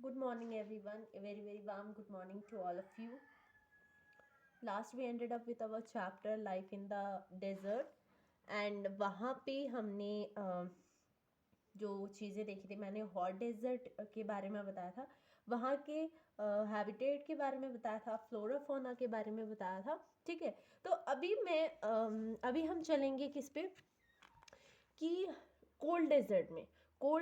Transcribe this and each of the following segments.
Good morning, everyone. A very warm good morning to all of you. Last we ended up with our chapter Life in the Desert, and वहाँ पे हमने जो चीज़ें देखी थी, मैंने हॉट डेजर्ट के बारे में बताया था, वहाँ के हैबिटेट के बारे में बताया था, फ्लोरा फौना के बारे में बताया था। ठीक है, तो अभी हम चलेंगे किस पे कि कोल्ड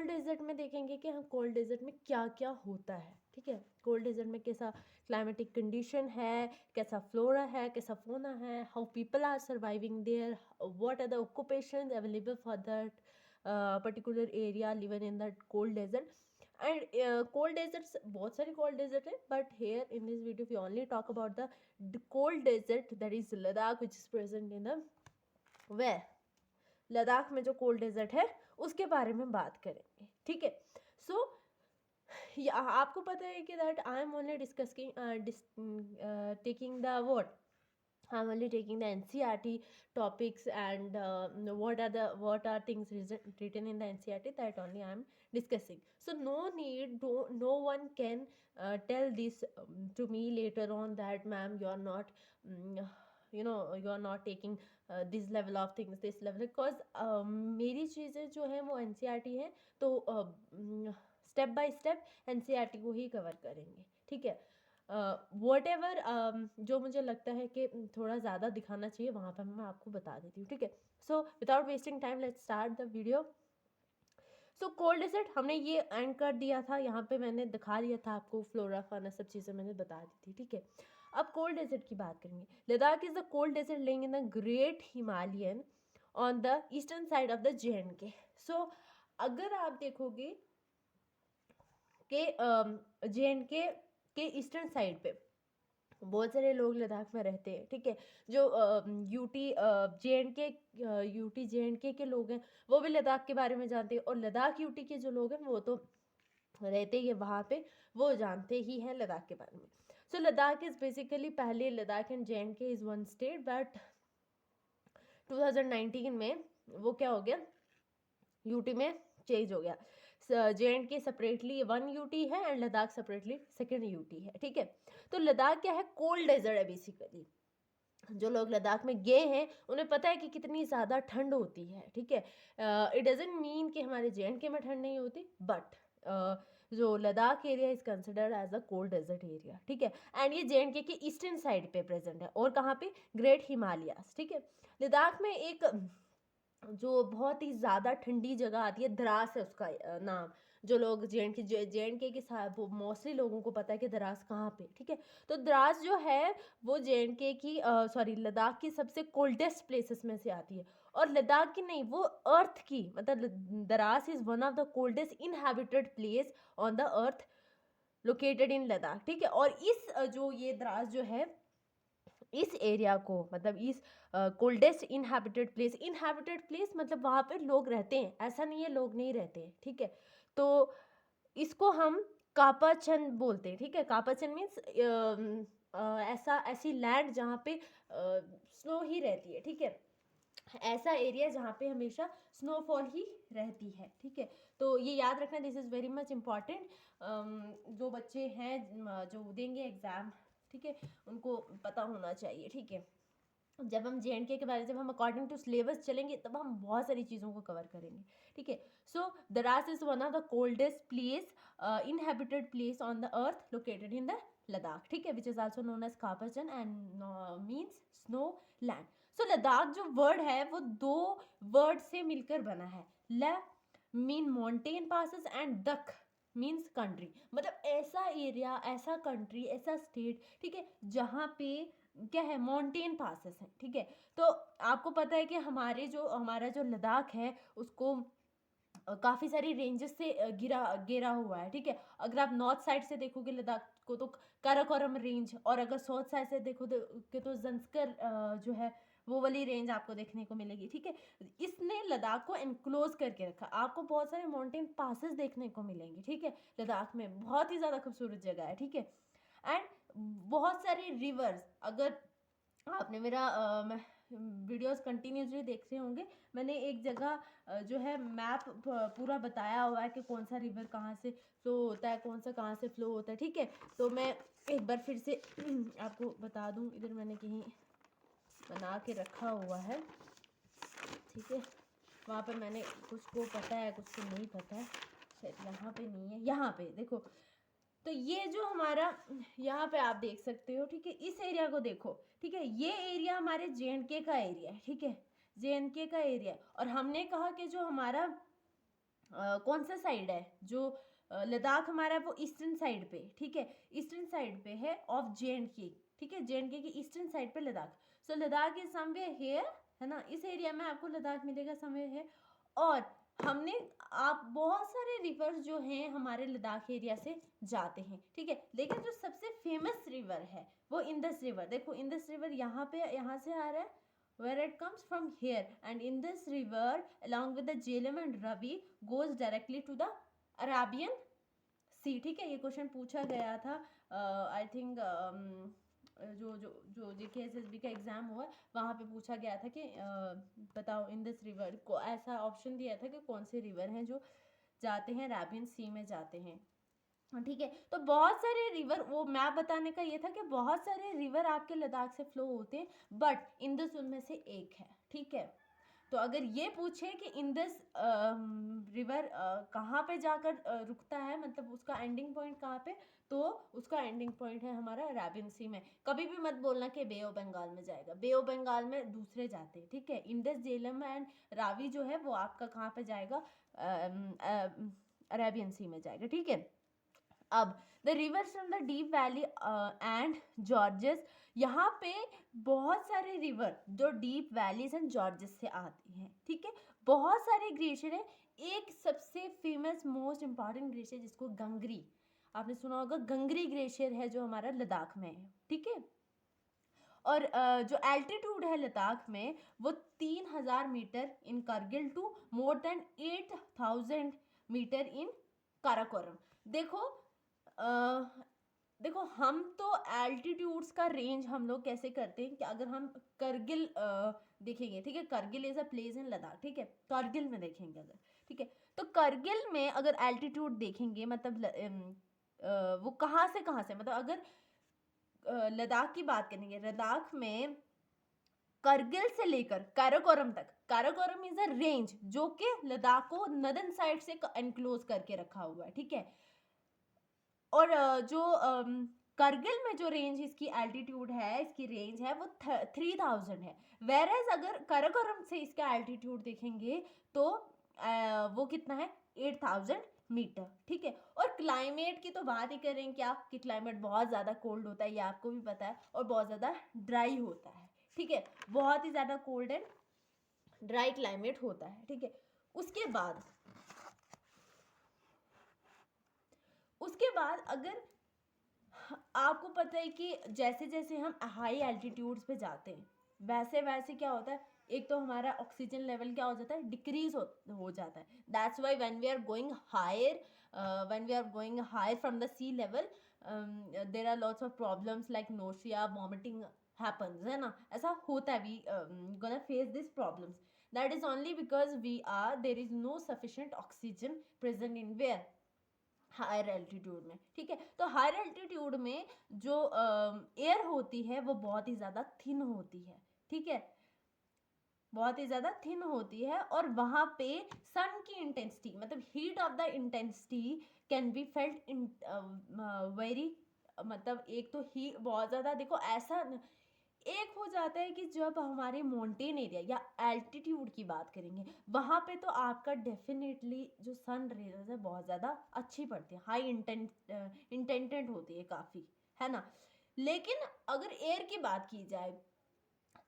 डेजर्ट में देखेंगे कि हम कोल्ड डेजर्ट में क्या क्या होता है। ठीक है, कोल्ड डेजर्ट में कैसा क्लाइमेटिक कंडीशन है, कैसा फ्लोरा है, कैसा फोना है, how people are surviving there, what are the occupation available for that particular area living in that cold desert. And cold deserts, बहुत सारे कोल्ड डेजर्ट है, but here in this video we only talk about the cold desert that is Ladakh which is present in the way Ladakh में जो cold desert है उसके बारे में बात करेंगे। ठीक है, सो आपको पता है कि that I am only discussing taking the what I'm only taking the NCERT topics and what are things written in the NCERT, that only I'm discussing. So no one can tell this to me later on that ma'am you are not you are not taking this level of things, this level, because मेरी चीज़ें जो है वो NCERT है, तो step by step NCERT को ही cover करेंगे। ठीक है, वॉट एवर जो मुझे लगता है कि थोड़ा ज़्यादा दिखाना चाहिए वहाँ पर मैं आपको बता देती हूँ। ठीक है, so without wasting time let's start the video. So cold desert हमने ये एंड कर दिया था, यहाँ पे मैंने दिखा दिया था आपको, फ्लोरा फाना सब चीज़ें मैंने बता दी थी। ठीक है, अब कोल्ड डेजर्ट की बात करेंगे। Ladakh is the cold desert lying in the great Himalayan on the eastern side of the JNK। So अगर आप देखोगे कि JNK के ईस्टर्न साइड पे बहुत सारे लोग लद्दाख में रहते हैं। ठीक है, जो यूटी JNK के लोग हैं वो भी लद्दाख के बारे में जानते हैं, और लद्दाख यूटी के जो लोग हैं वो तो रहते ही है वहाँ पे, वो जानते ही हैं लद्दाख के बारे में। सो लद्दाख इज़ बेसिकली, पहले Ladakh and JNK is one state, but 2019 में वो क्या हो गया, यूटी में चेंज हो गया। JNK सेपरेटली वन यूटी है and Ladakh separately second UT है। ठीक है, तो लद्दाख क्या है, कोल्ड डेजर्ट है बेसिकली। जो लोग लद्दाख में गए हैं उन्हें पता है कि कितनी ज़्यादा ठंड होती है। ठीक है, इट डजेंट मीन कि हमारे JNK में ठंड नहीं होती, बट जो Ladakh area is considered as a cold desert area. ठीक है, एंड ये JNK के ईस्टर्न साइड पे प्रेजेंट है, और कहाँ पे, ग्रेट हिमालयास। ठीक है, लद्दाख में एक जो बहुत ही ज़्यादा ठंडी जगह आती है, द्रास है उसका नाम। जो लोग JNK के साथ, वो मोस्टली लोगों को पता है कि द्रास कहाँ पे। ठीक है, तो द्रास जो है वो JNK की लद्दाख की सबसे कोल्डेस्ट प्लेसेस में से आती है, और लद्दाख की नहीं, वो अर्थ की, मतलब Dras is one of the coldest inhabited place on the earth located इन लद्दाख। ठीक है, और इस जो ये द्रास जो है, इस एरिया को, मतलब इस कोल्डेस्ट इनहैबिटेड प्लेस मतलब वहाँ पर लोग रहते हैं, ऐसा नहीं है लोग नहीं रहते हैं। ठीक है, तो इसको हम कापाचन बोलते हैं। ठीक है, कापाचन मीन्स ऐसी लैंड जहाँ पे स्नो ही रहती है। ठीक है, ऐसा एरिया जहाँ पे हमेशा स्नोफॉल ही रहती है। ठीक है, तो ये याद रखना, this is very much important. जो बच्चे हैं जो देंगे एग्ज़ाम, ठीक है, उनको पता होना चाहिए। ठीक है, जब हम JNK के बारे में, जब हम अकॉर्डिंग टू सिलेबस चलेंगे तब हम बहुत सारी चीज़ों को कवर करेंगे। ठीक है, so Dras is one of the coldest place, inhabited place on the earth located in the Ladakh. ठीक है, which is also known as Kapachan and means snow land. So Ladakh जो वर्ड है वो दो वर्ड से मिलकर बना है। ल मीन माउंटेन पासेस एंड दख मीन्स कंट्री, मतलब ऐसा एरिया, ऐसा कंट्री, ऐसा स्टेट, ठीक है, जहाँ पे क्या है, माउंटेन पासेस हैं। ठीक है, तो आपको पता है कि हमारा जो लद्दाख है उसको काफ़ी सारी रेंजेस से घेरा हुआ है। ठीक है, अगर आप नॉर्थ साइड से देखोगे लद्दाख को तो काराकोरम रेंज, और अगर साउथ साइड से देखो तो जंस्कर जो है वो वाली रेंज आपको देखने को मिलेगी। ठीक है, इसने लद्दाख को एनक्लोज करके रखा, आपको बहुत सारे माउंटेन पासेस देखने को मिलेंगे। ठीक है, लद्दाख में बहुत ही ज़्यादा खूबसूरत जगह है। ठीक है, एंड बहुत सारे रिवर्स, अगर आपने मेरा वीडियोस कंटिन्यूसली देख रहे होंगे, मैंने एक जगह जो है मैप पूरा बताया हुआ है कि कौन सा रिवर कहाँ से फ्लो होता है, कौन सा कहाँ से फ्लो होता है, ठीक है। तो मैं एक बार फिर से आपको बता दूं, इधर मैंने कहीं बना के रखा हुआ है, ठीक है। वहाँ पे मैंने कुछ को पता है, कुछ को नहीं पता है, शायद यहाँ पे नहीं है, यहाँ पे देखो। तो ये जो हमारा यहाँ पे आप देख सकते हो, ठीक है, इस एरिया को देखो, ठीक है, ये एरिया हमारे JNK का एरिया है, ठीक है, JNK का एरिया। और हमने कहा कि जो हमारा कौन सा साइड है, जो लद्दाख हमारा है वो ईस्टर्न साइड पे, ठीक है, ईस्टर्न साइड पे है ऑफ JNK, ठीक है, JNK की ईस्टर्न साइड पे लद्दाख। सो लद्दाख इज समवेयर हियर, है ना, इस एरिया में आपको लद्दाख मिलेगा समवेयर है। और हमने आप बहुत सारे रिवर्स जो हैं हमारे लद्दाख एरिया से जाते हैं, ठीक है, लेकिन जो सबसे फेमस रिवर है वो इंदस रिवर। देखो इंदस रिवर यहाँ पे, यहाँ से आ रहा है, where it comes from here, and in this river along with the Jhelum and Ravi goes directly to the Arabian Sea, ठीक है। ये क्वेश्चन पूछा गया था आई थिंक जो जो जो JKSSB का एग्जाम हुआ वहाँ पे पूछा गया था कि बताओ इन दिस रिवर को, ऐसा ऑप्शन दिया था कि कौन से रिवर हैं जो जाते हैं अरेबियन सी में जाते हैं, ठीक है। तो बहुत सारे रिवर, वो मैप बताने का ये था कि बहुत सारे रिवर आपके लद्दाख से फ्लो होते हैं, बट इंदस उनमें से एक है, ठीक है। तो अगर ये पूछे कि इंदस रिवर कहाँ पे जाकर रुकता है, मतलब उसका एंडिंग पॉइंट कहाँ पे, तो उसका एंडिंग पॉइंट है हमारा अरेबियन सी में। कभी भी मत बोलना कि बे ऑफ बंगाल में जाएगा, बे ऑफ बंगाल में दूसरे जाते हैं, ठीक है। इंदस, झेलम एंड रावी जो है वो आपका कहाँ पे जाएगा, अरेबियन सी में जाएगा, ठीक है। अब the reverse from the deep valley and George's, यहाँ पे बहुत सारे रिवर जो डीप वैलीज एंड जॉर्जेस से आती हैं, ठीक है। बहुत सारे ग्लेशियर है, एक सबसे फेमस मोस्ट इंपॉर्टेंट ग्लेशियर जिसको गंगरी, आपने सुना होगा, गंगरी ग्लेशियर है जो हमारा लद्दाख में है, ठीक है। और जो एल्टीट्यूड है लद्दाख में वो 3000 metre in Kargil to more than 8000 metre in Karakoram. देखो देखो हम तो एल्टीट्यूड्स का रेंज हम लोग कैसे करते हैं कि अगर हम करगिल देखेंगे, ठीक है, Kargil is a place in Ladakh, ठीक है, करगिल में देखेंगे अगर, ठीक है, तो करगिल में अगर एल्टीट्यूड देखेंगे मतलब वो कहाँ से मतलब अगर लद्दाख की बात करेंगे, लद्दाख में करगिल से लेकर काराकोरम तक, काराकोरम इज अ रेंज जो कि लद्दाख को नदन साइड से एनक्लोज करके रखा हुआ है, ठीक है। और जो करगिल में जो रेंज इसकी एल्टीट्यूड है, इसकी रेंज है वो 3000 है। वेर एज अगर काराकोरम से इसका एल्टीट्यूड देखेंगे तो वो कितना है, 8000 मीटर, ठीक है। और क्लाइमेट की तो बात ही करें क्या, कि क्लाइमेट बहुत ज़्यादा कोल्ड होता है, ये आपको भी पता है, और बहुत ज़्यादा ड्राई होता है, ठीक है, बहुत ही ज़्यादा कोल्ड एंड ड्राई क्लाइमेट होता है, ठीक है। उसके बाद अगर आपको पता है कि जैसे जैसे हम हाई एल्टीट्यूड्स पे जाते हैं वैसे वैसे क्या होता है, एक तो हमारा ऑक्सीजन लेवल क्या हो जाता है, डिक्रीज हो जाता है। That's why when we are going higher, when we are going higher from the sea level, there are lots of problems like nausea, vomiting happens, है ना, ऐसा होता है। We gonna face this problems, that is only because we are, there is no sufficient oxygen present in where, higher altitude में, ठीक है। तो higher altitude में जो एयर होती है वो बहुत ही ज़्यादा थिन होती है, ठीक है, बहुत ही ज़्यादा थिन होती है। और वहाँ पे सन की इंटेंसिटी, मतलब heat of the intensity can be felt in very, मतलब एक तो ही बहुत ज़्यादा, देखो ऐसा एक हो जाता है कि जब हमारे माउंटेन एरिया या एल्टीट्यूड की बात करेंगे वहाँ पे तो आपका डेफिनेटली जो सन रेज है बहुत ज़्यादा अच्छी पड़ती है, हाई इंटेंटेड होती है काफ़ी, है ना। लेकिन अगर एयर की बात की जाए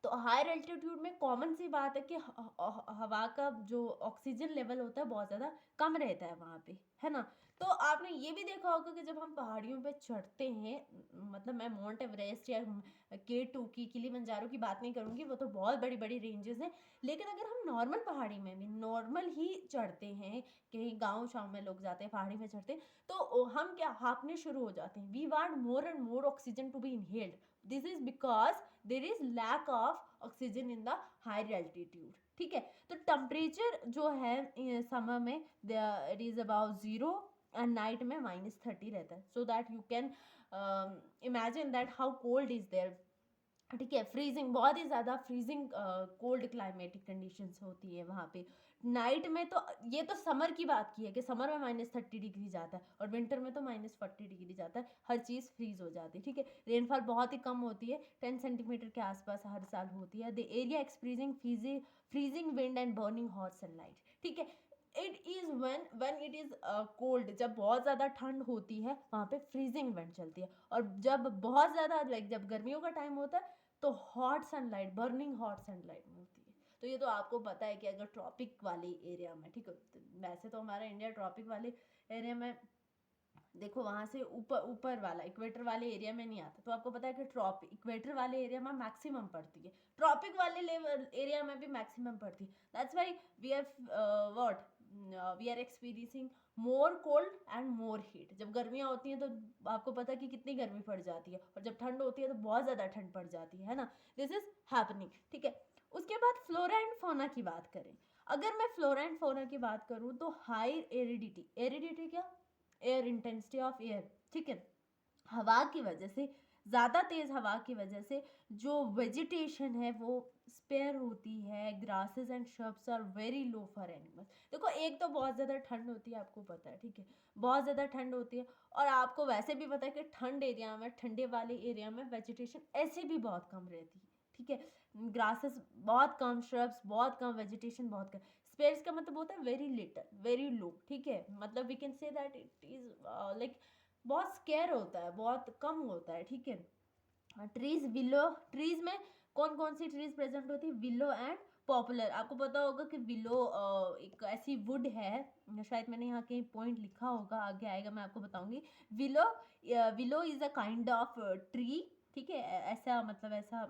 तो हायर एल्टीट्यूड में कॉमन सी बात है कि हवा का जो ऑक्सीजन लेवल होता है बहुत ज़्यादा कम रहता है वहाँ पे, है ना। तो आपने ये भी देखा होगा कि जब हम पहाड़ियों पे चढ़ते हैं, मतलब मैं माउंट एवरेस्ट या K2 की, किलिमंजारो की बात नहीं करूँगी, वो तो बहुत बड़ी बड़ी रेंजेस हैं, लेकिन अगर हम नॉर्मल पहाड़ी में भी नॉर्मल ही चढ़ते हैं, कहीं गाँव शाम में लोग जाते हैं पहाड़ी में चढ़ते हैं, तो हम क्या हाँफने शुरू हो जाते हैं, we want more and more oxygen to be inhaled, this is because there is lack of oxygen in the higher altitude, ठीक है। तो टेम्परेचर जो है समर में it is about 0 and night में -30 रहता है, so that you can imagine that how cold is there, ठीक है। फ्रीजिंग, बहुत ही ज़्यादा फ्रीजिंग कोल्ड क्लाइमेटिक कंडीशंस होती है वहाँ पे नाइट में। तो ये तो समर की बात की है कि समर में -30 डिग्री जाता है और विंटर में तो -40 डिग्री जाता है, हर चीज़ फ्रीज हो जाती है, ठीक है। रेनफॉल बहुत ही कम होती है, 10 सेंटीमीटर के आसपास हर साल होती है। The area experiencing freezing wind and burning hot sunlight, ठीक है। It is when it is cold, जब बहुत ज़्यादा ठंड होती है वहाँ पे फ्रीजिंग विंड चलती है, और जब बहुत ज़्यादा लाइक जब गर्मियों का टाइम होता है तो hot sunlight, burning hot sunlight मिलती है। तो ये तो आपको पता है कि अगर ट्रॉपिक वाले एरिया में, ठीक है, तो वैसे तो हमारा इंडिया ट्रॉपिक वाले एरिया में, देखो वहां से ऊपर ऊपर वाला इक्वेटर वाले एरिया में नहीं आता, तो आपको पता है कि ट्रॉपिक इक्वेटर वाले एरिया में मैक्सिमम पड़ती है, ट्रॉपिक वाले लेवल एरिया में भी मैक्सिमम पड़ती है। That's why we are what we are experiencing more cold and more heat. जब गर्मियाँ होती हैं तो आपको पता है कि कितनी गर्मी पड़ जाती है, और जब ठंड होती है तो बहुत ज़्यादा ठंड पड़ जाती है ना। दिस इज हैपनिंग, ठीक है। उसके बाद फ्लोरा एंड फौना की बात करें, अगर मैं फ्लोरा एंड फौना की बात करूँ तो हाई एरिडिटी, एरिडिटी क्या, एयर इंटेंसिटी ऑफ एयर, ठीक है। हवा की वजह से, ज़्यादा तेज़ हवा की वजह से जो वेजिटेशन है वो स्पेयर होती है, grasses and shrubs are very low for animals. देखो एक तो बहुत ज़्यादा ठंड होती है, आपको पता है, ठीक है, बहुत ज़्यादा ठंड होती है, और आपको वैसे भी पता है कि ठंड एरिया में, ठंडे वाले एरिया में वेजिटेशन ऐसे भी बहुत कम रहती है, ठीक है। ग्रासेस बहुत कम, श्रब्स बहुत कम, वेजिटेशन बहुत कम। स्पेयर्स का मतलब होता है वेरी लिटल, वेरी लो, ठीक है। मतलब we can say that it is like बहुत स्केयर होता है, बहुत कम होता है, ठीक है। ट्रीज, विलो, ट्रीज में कौन कौन सी ट्रीज प्रेजेंट होती है, विलो एंड पॉपुलर। आपको पता होगा कि विलो एक ऐसी वुड है, शायद मैंने यहाँ कहीं पॉइंट लिखा होगा, आगे आएगा मैं आपको बताऊंगी। Willow, willow is a kind of tree, ठीक है। ऐसा मतलब ऐसा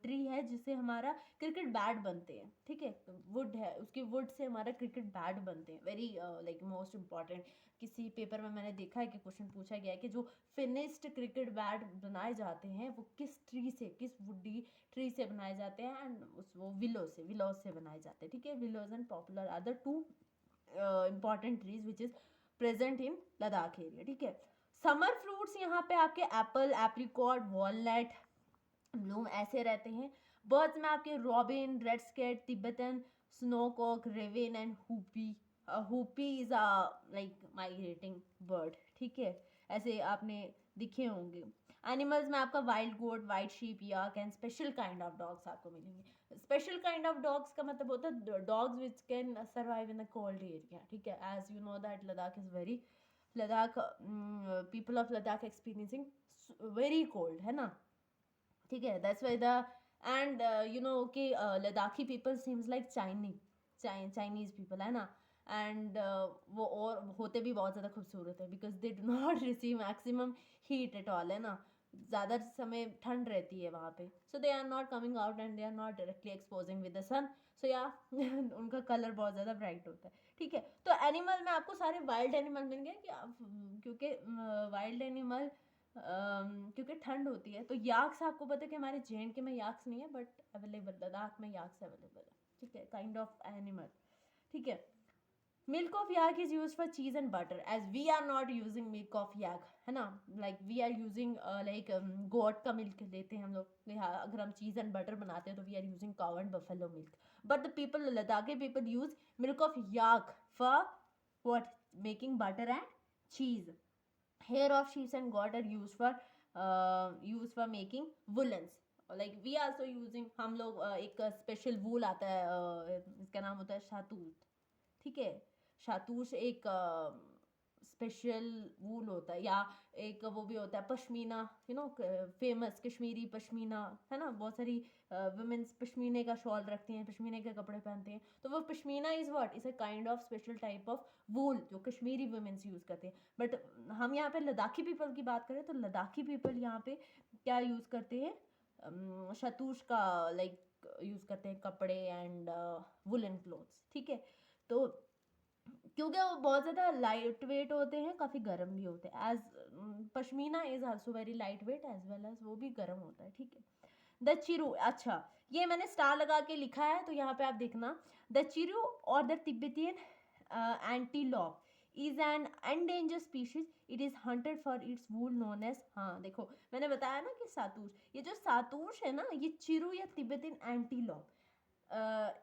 ट्री है जिससे हमारा क्रिकेट बैट बनते हैं, ठीक है। वुड है, उसकी वुड से हमारा क्रिकेट बैट बनते हैं, वेरी लाइक मोस्ट इम्पॉर्टेंट। किसी पेपर में मैंने देखा है कि क्वेश्चन पूछा गया है कि जो फिनिश्ड क्रिकेट बैट बनाए जाते हैं वो किस ट्री से, किस वुडी ट्री से बनाए जाते हैं, एंड उस वो विलोज से बनाए जाते हैं, ठीक है। Willows and poplar are the two important trees which is present in Ladakh area, ठीक है। समर फ्रूट्स यहाँ पे आपके एप्पल, एप्रिकॉट, वॉलनट, ब्लूम ऐसे रहते हैं। बर्ड्स में आपके robin, redstart, Tibetan snowcock, raven and hoopoe. Hoopoe is a like migrating bird, ठीक है, ऐसे आपने दिखे होंगे। एनिमल्स में आपका wild goat, white sheep, yak and special kind of dogs आपको मिलेंगे। स्पेशल काइंड ऑफ डॉग्स का मतलब होता है dogs which can survive in the cold area, ठीक है। As you know that Ladakh is very, Ladakh people of Ladakh experiencing very cold, है ना, ठीक है। That's why the and you know कि Ladakhi people seems like Chinese people, है ना। एंड वो और होते भी बहुत ज़्यादा खूबसूरत है, because they do not receive maximum heat at all, है ना। ज़्यादा समय ठंड रहती है वहाँ पे, so they are not coming out and they are not directly exposing with the sun, so या उनका कलर बहुत ज़्यादा ब्राइट होता है, ठीक है। तो एनिमल में आपको सारे वाइल्ड एनिमल मिल गए कि क्योंकि वाइल्ड एनिमल क्योंकि ठंड होती है। तो याक्स आपको पता है कि हमारे जे में याक्स नहीं है, बट अवेलेबल लद्दाख में याक्स अवेलेबल है, ठीक है, काइंड ऑफ एनिमल, ठीक है। Milk of yak is use for cheese and butter, as we are not using milk of yak, है ना। Like we are using like goat का मिल्क लेते हैं हम लोग, अगर हम चीज एंड बटर बनाते हैं तो we are using cow and buffalo milk. But the people, Ladakhi people use milk of yak for what, making butter and cheese. hair of sheep and goat are used for making woolens, like we also using, हम लोग एक special वूल आता है, इसका नाम होता है शातूत, ठीक है। शातूश एक स्पेशल वूल होता है, या एक वो भी होता है pashmina, you know, famous Kashmiri pashmina, है ना। बहुत सारी वुमेन्स पश्मीने का शॉल रखती हैं, पश्मीने के कपड़े पहनते हैं, तो वो pashmina is what, is a kind of special type of wool जो कश्मीरी वुमेन्स यूज़ करते हैं। बट हम यहाँ पे लद्दाखी पीपल की बात करें तो लद्दाखी पीपल यहाँ पे क्या यूज़ करते हैं, शतूश का लाइक यूज़ करते हैं कपड़े एंड वुलन क्लोथ्स, ठीक है। तो क्योंकि वो बहुत ज़्यादा लाइट वेट होते हैं, काफ़ी गर्म भी होते हैं। As pashmina is also very light weight as well as वो भी गर्म होता है, ठीक है। द चिरू, अच्छा ये मैंने स्टार लगा के लिखा है, तो यहाँ पे आप देखना, द चिरू और the Tibetan antelope is an endanger species, it is hunted for its wool known as, हाँ देखो मैंने बताया ना कि सातूश, ये जो सातूश है ना, ये चिरू या तिब्बतियन एंटीलॉप,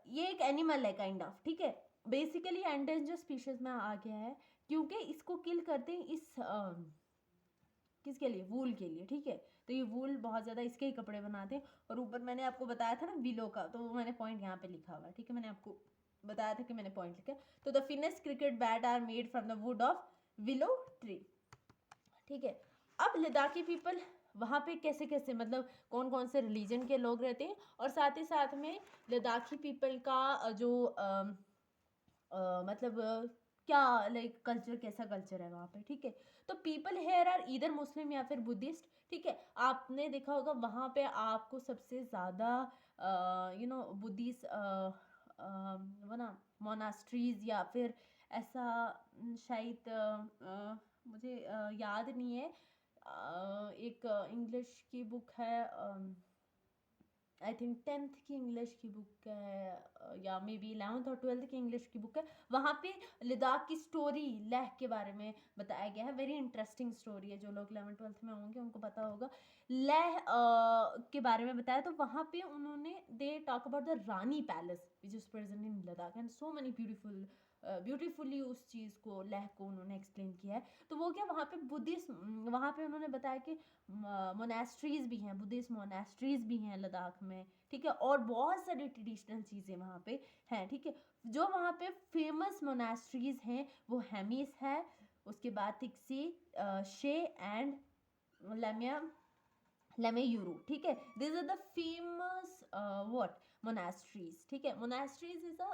ये एक एनिमल है काइंड ऑफ, ठीक है। बेसिकली एंडेंजर स्पीशीज में आ गया है क्योंकि इसको किल करते हैं इस किसके लिए, वूल के लिए, ठीक है। तो ये वूल बहुत ज़्यादा इसके ही कपड़े बनाते हैं। और ऊपर मैंने आपको बताया था ना विलो का, तो वो मैंने पॉइंट यहाँ पे लिखा हुआ है, ठीक है। मैंने आपको बताया था कि मैंने पॉइंट लिखा। तो the finest cricket bat are made from the wood of willow tree, ठीक है। अब लद्दाखी पीपल वहाँ पे कैसे कैसे, मतलब कौन कौन से रिलीजन के लोग रहते हैं, और साथ ही साथ में लद्दाखी पीपल का जो मतलब क्या लाइक कल्चर, कैसा कल्चर है वहाँ पे, ठीक है। तो पीपल हेयर आर इधर मुस्लिम या फिर बुद्धिस्ट, ठीक है। आपने देखा होगा वहाँ पे आपको सबसे ज़्यादा बुद्धिस्ट वो ना मोनास्ट्रीज या फिर ऐसा शायद मुझे याद नहीं है। एक इंग्लिश की बुक है, आई थिंक 10th की इंग्लिश की बुक है, या मे बी 11th और 12th की इंग्लिश की बुक है। वहाँ पे लद्दाख की स्टोरी, लेह के बारे में बताया गया है। वेरी इंटरेस्टिंग स्टोरी है, जो लोग 11th 12th में होंगे उनको पता होगा। लेह के बारे में बताया, तो वहाँ पे उन्होंने they talk about the Rani palace which is present in Ladakh and so many beautifully उस चीज़ को, लेह को उन्होंने एक्सप्लेन किया है। तो वो क्या, वहाँ पे बुद्धिस्ट, वहाँ पे उन्होंने बताया कि मोनेस्ट्रीज भी हैं, बुद्धिस्ट मोनेस्ट्रीज भी हैं लद्दाख में, ठीक है। और बहुत सारी ट्रेडिशनल चीज़ें वहाँ पे हैं, ठीक है। जो वहाँ पे फेमस मोनेस्ट्रीज हैं वो हेमिस है, उसके बाद तिक्सी, शे एंड लेमिया लेमेयूरू, ठीक है। This are the famous what monasteries, ठीक है। Monasteries is a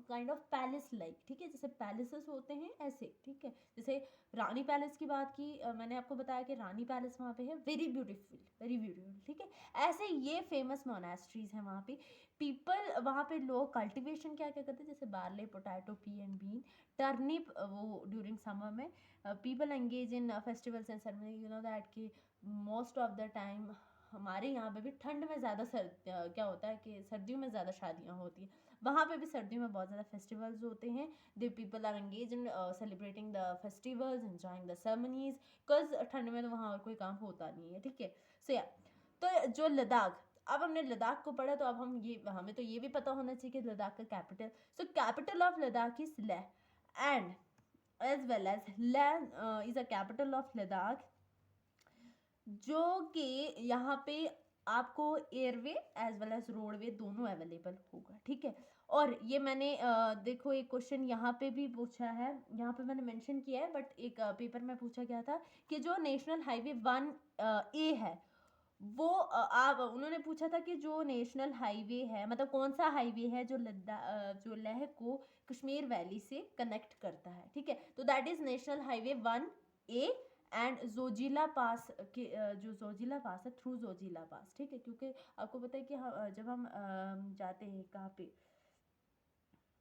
kind of palace like, ठीक है, जैसे पैलेसेस होते हैं ऐसे, ठीक है। जैसे रानी पैलेस की बात की, मैंने आपको बताया कि रानी पैलेस वहाँ पे है, वेरी ब्यूटीफुल, वेरी ब्यूटीफुल, ठीक है। ऐसे ये फेमस मोनास्ट्रीज हैं वहाँ पे। पीपल वहाँ पे लोग कल्टिवेशन क्या क्या करते हैं, जैसे barley, potato, pea and bean, turnip, वो ड्यूरिंग समर में। People engage in festivals and ceremony, you know that कि मोस्ट ऑफ द टाइम हमारे यहाँ पे भी ठंड में ज़्यादा क्या होता है कि सर्दियों में ज़्यादा शादियाँ होती हैं, वहाँ पे भी सर्दियों में बहुत ज़्यादा फेस्टिवल्स होते हैं। They people are engage in celebrating the festivals, enjoying the ceremonies, because ठंड में तो वहाँ और कोई काम होता नहीं है, ठीक है। सो या, तो जो लद्दाख, अब हमने लद्दाख को पढ़ा, तो अब हमें तो ये भी पता होना चाहिए कि लद्दाख का capital, so capital of Ladakh is Leh and as well as Leh is a capital of Ladakh, जो कि यहाँ पे आपको airway as well as roadway दोनों अवेलेबल होगा, ठीक है। और ये मैंने देखो एक क्वेश्चन यहाँ पे भी पूछा है, यहाँ पे मैंने मेंशन किया है, बट एक पेपर में पूछा गया था कि जो नेशनल हाईवे 1A है, वो आप उन्होंने पूछा था कि जो नेशनल हाईवे है, मतलब कौन सा हाईवे है जो जो लेह को कश्मीर वैली से कनेक्ट करता है, ठीक है। तो that is national highway 1A and Zojila pass के, जो जोजिला पास है, थ्रू जोजिला पास, ठीक है। क्योंकि आपको पता है कि जब हम जाते हैं कहाँ पे,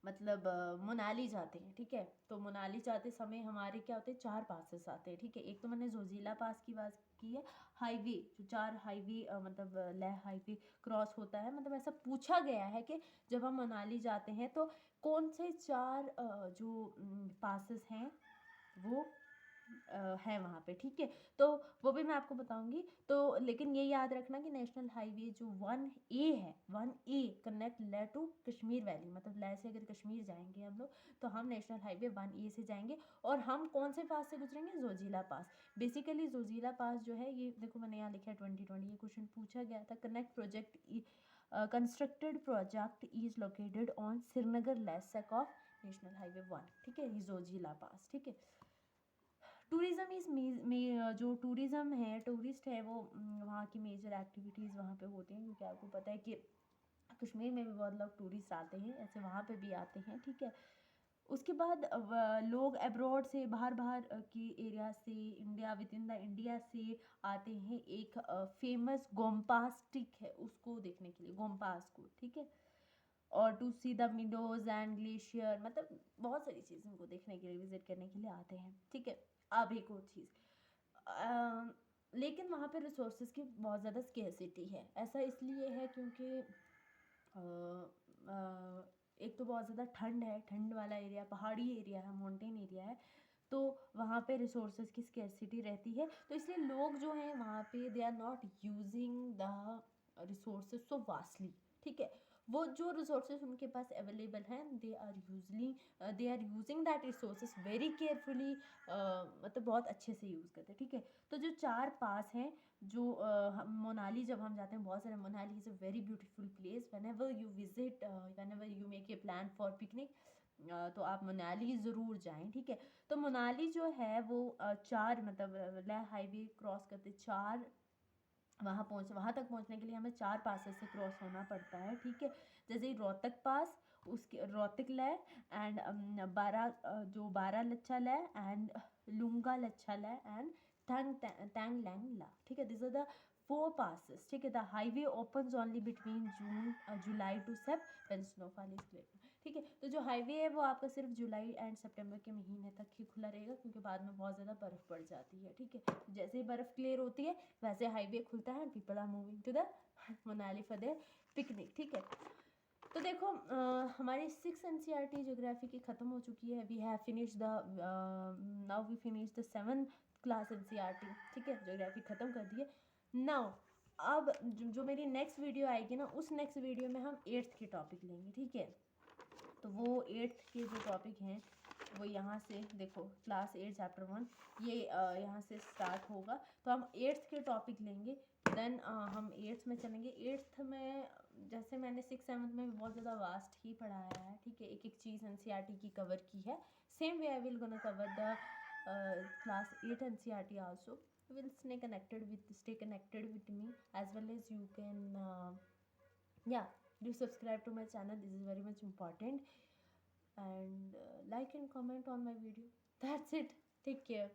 मतलब मनाली जाते हैं, ठीक है। तो मनाली जाते समय हमारे क्या होते हैं, 4 पासेस आते हैं, ठीक है। एक तो मैंने जोजिला पास की बात की है, हाईवे जो 4 हाईवे मतलब लेह हाईवे क्रॉस होता है, मतलब ऐसा पूछा गया है कि जब हम मनाली जाते हैं तो कौन से 4 जो पासेस हैं वो है वहाँ पे, ठीक है। तो वो भी मैं आपको बताऊंगी। तो लेकिन ये याद रखना कि नेशनल हाईवे जो 1A है, 1A connect Leh to Kashmir valley, मतलब लेह से अगर कश्मीर जाएंगे हम लोग, तो हम नेशनल हाईवे 1A से जाएंगे। और हम कौन से पास से गुजरेंगे, जोजिला पास। बेसिकली जोजिला पास जो है, ये देखो मैंने यहाँ लिखा है 2020, ये क्वेश्चन पूछा गया था। Connect project constructed project is located on Srinagar Leh sake of national highway 1, ठीक है। जोजिला पास, ठीक है। टूरिज़्म इज़ जो टूरिज़्म है, टूरिस्ट है, वो वहाँ की मेजर एक्टिविटीज़ वहाँ पे होती हैं, क्योंकि आपको पता है कि कश्मीर में भी बहुत लोग टूरिस्ट आते हैं, ऐसे वहाँ पे भी आते हैं, ठीक है। उसके बाद लोग अब्रॉड से, बाहर बाहर की एरिया से, India, with in the India से आते हैं एक फेमस गोम्पास स्टिक है उसको देखने के लिए, गोम्पास को, ठीक है। और to see the meadows and glacier, मतलब बहुत सारी चीज़ उनको देखने के लिए, विजिट करने के लिए आते हैं, ठीक है। अब एक और चीज़, लेकिन वहाँ पे रिसोर्सेज की बहुत ज़्यादा स्केर्सिटी है। ऐसा इसलिए है क्योंकि अ, एक तो बहुत ज़्यादा ठंड है, ठंड वाला एरिया, पहाड़ी एरिया है, माउंटेन एरिया है, तो वहाँ पे रिसोर्सेज की स्केर्सिटी रहती है। तो इसलिए लोग जो हैं वहाँ पे they are not using the resources so vastly, ठीक है। वो जो रिसोर्सेज उनके पास अवेलेबल हैं, they are using that resources very carefully, मतलब बहुत अच्छे से यूज़ करते हैं, ठीक है। तो जो 4 पास हैं, जो मनाली जब हम जाते हैं, बहुत सारे, Manali is a very beautiful place, whenever you visit, whenever you make a plan for picnic, तो आप मनाली ज़रूर जाएं, ठीक है। तो मनाली जो है वो 4, मतलब लेह हाईवे क्रॉस करते 4, वहाँ तक पहुँचने के लिए हमें 4 पासेस से क्रॉस होना पड़ता है, ठीक है। जैसे ही रोहतक पास, उसके रोहतक लेह एंड जो बारह लच्छा लेह एंड लुंगा लच्छा लेह एंड टैंग लैंग ला, ठीक है। दिस आर द 4 passes, ठीक है। The highway opens only between July to Sep when snowfall is great, ठीक है। तो जो हाईवे है वो आपका सिर्फ जुलाई एंड सितंबर के महीने तक ही खुला रहेगा, क्योंकि बाद में बहुत ज़्यादा बर्फ़ पड़ जाती है, ठीक है। जैसे ही बर्फ़ क्लियर होती है वैसे हाईवे खुलता है, people are moving to the Manali for their picnic, ठीक है। तो देखो, हमारी 6 एनसीईआरटी ज्योग्राफी की ख़त्म हो चुकी है। We have finish the now we finish the 7th class NCERT, ठीक है। ज्योग्राफी ख़त्म कर दी है। नाउ अब जो मेरी नेक्स्ट वीडियो आएगी ना, उस नेक्स्ट वीडियो में हम 8th के टॉपिक लेंगे, ठीक है। तो वो 8th के जो टॉपिक हैं वो यहाँ से देखो, क्लास 8 चैप्टर 1 ये यहाँ से स्टार्ट होगा। तो हम 8th के टॉपिक लेंगे, देन हम 8th में चलेंगे। 8th में जैसे मैंने 6 7th में बहुत ज़्यादा वास्ट ही पढ़ाया है, ठीक है। एक एक चीज़ एनसीईआरटी की कवर की है। Same way I will gonna cover the class 8 NCERT also. Will stay connected with me, as well as you can yeah, do subscribe to my channel, this is very much important, and like and comment on my video. That's it, take care.